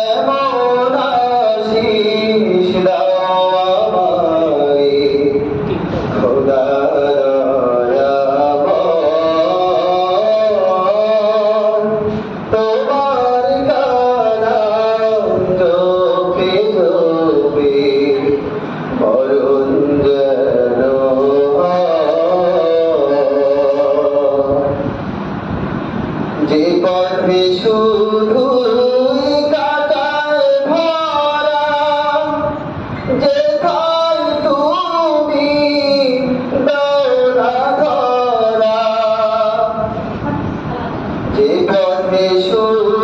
এমন আশিস দাও আমায় খোদা দয়াময়, তোমার কালাম চোখে চোখে মরণ যেন যে পথে শুধু কাটায় ভরা, যেথায় তুমি দাও না ধরা, যে পথে শুধু